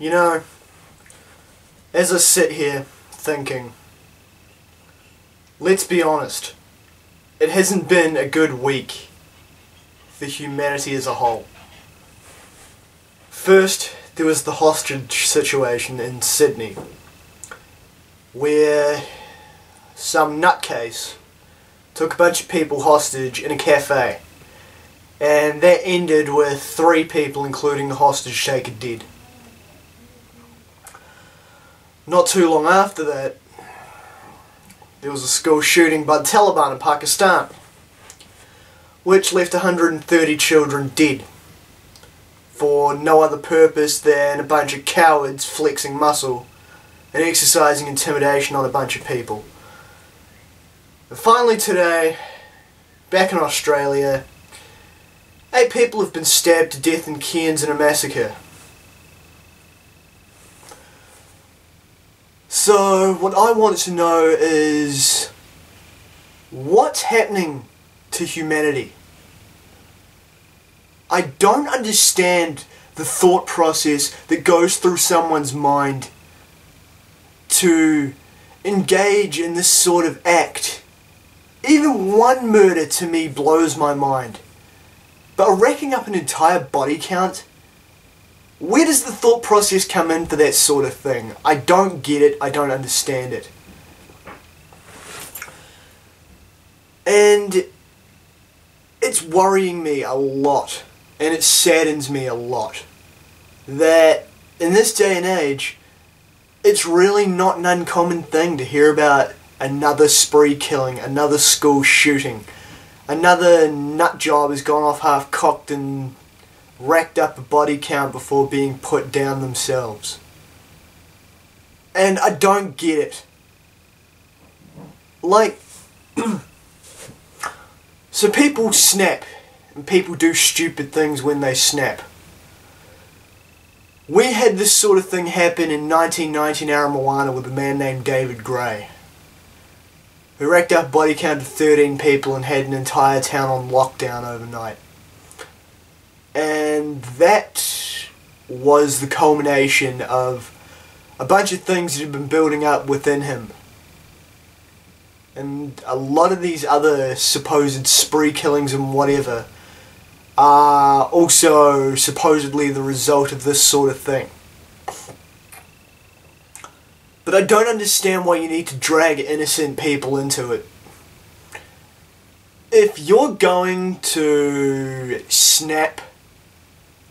You know, as I sit here thinking, let's be honest, it hasn't been a good week for humanity as a whole. First, there was the hostage situation in Sydney, where some nutcase took a bunch of people hostage in a cafe, and that ended with 3 people, including the hostage taker, dead. Not too long after that, there was a school shooting by the Taliban in Pakistan, which left 130 children dead, for no other purpose than a bunch of cowards flexing muscle and exercising intimidation on a bunch of people. And finally today, back in Australia, 8 people have been stabbed to death in Cairns in a massacre. So, what I want to know is, what's happening to humanity? I don't understand the thought process that goes through someone's mind to engage in this sort of act. Even one murder to me blows my mind. But racking up an entire body count? Where does the thought process come in for that sort of thing? I don't get it, I don't understand it. And it's worrying me a lot, and it saddens me a lot, that in this day and age, it's really not an uncommon thing to hear about another spree killing, another school shooting, another nut job has gone off half-cocked and racked up a body count before being put down themselves. And I don't get it. Like, so people snap, and people do stupid things when they snap. We had this sort of thing happen in 1990 in Aramoana with a man named David Gray, who racked up a body count of 13 people and had an entire town on lockdown overnight. And that was the culmination of a bunch of things that had been building up within him. And a lot of these other supposed spree killings and whatever are also supposedly the result of this sort of thing. But I don't understand why you need to drag innocent people into it. If you're going to snap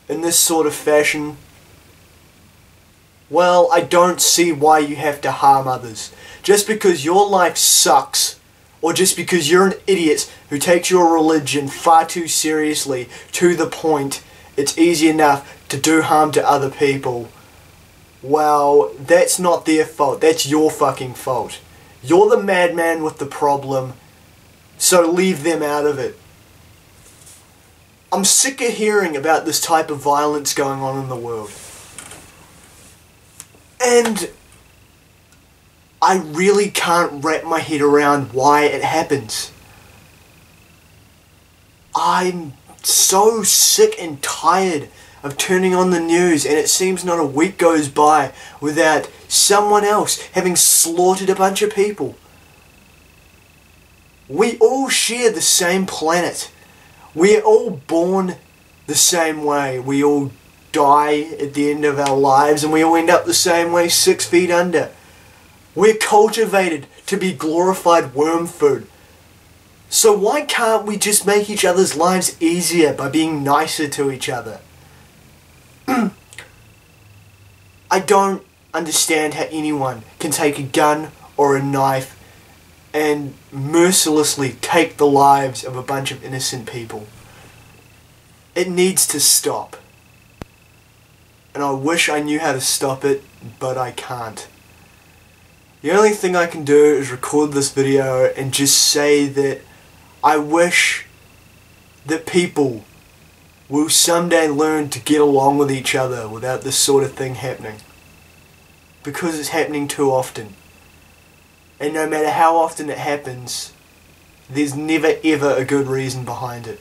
in this sort of fashion, well, I don't see why you have to harm others. Just because your life sucks, or just because you're an idiot who takes your religion far too seriously, to the point it's easy enough to do harm to other people, well, that's not their fault, that's your fucking fault. You're the madman with the problem, so leave them out of it. I'm sick of hearing about this type of violence going on in the world. And I really can't wrap my head around why it happens. I'm so sick and tired of turning on the news and it seems not a week goes by without someone else having slaughtered a bunch of people. We all share the same planet. We're all born the same way. We all die at the end of our lives and we all end up the same way, 6 feet under. We're cultivated to be glorified worm food. So why can't we just make each other's lives easier by being nicer to each other? I don't understand how anyone can take a gun or a knife and mercilessly take the lives of a bunch of innocent people. It needs to stop. And I wish I knew how to stop it, but I can't. The only thing I can do is record this video and just say that I wish that people will someday learn to get along with each other without this sort of thing happening. Because it's happening too often. And no matter how often it happens, there's never ever a good reason behind it.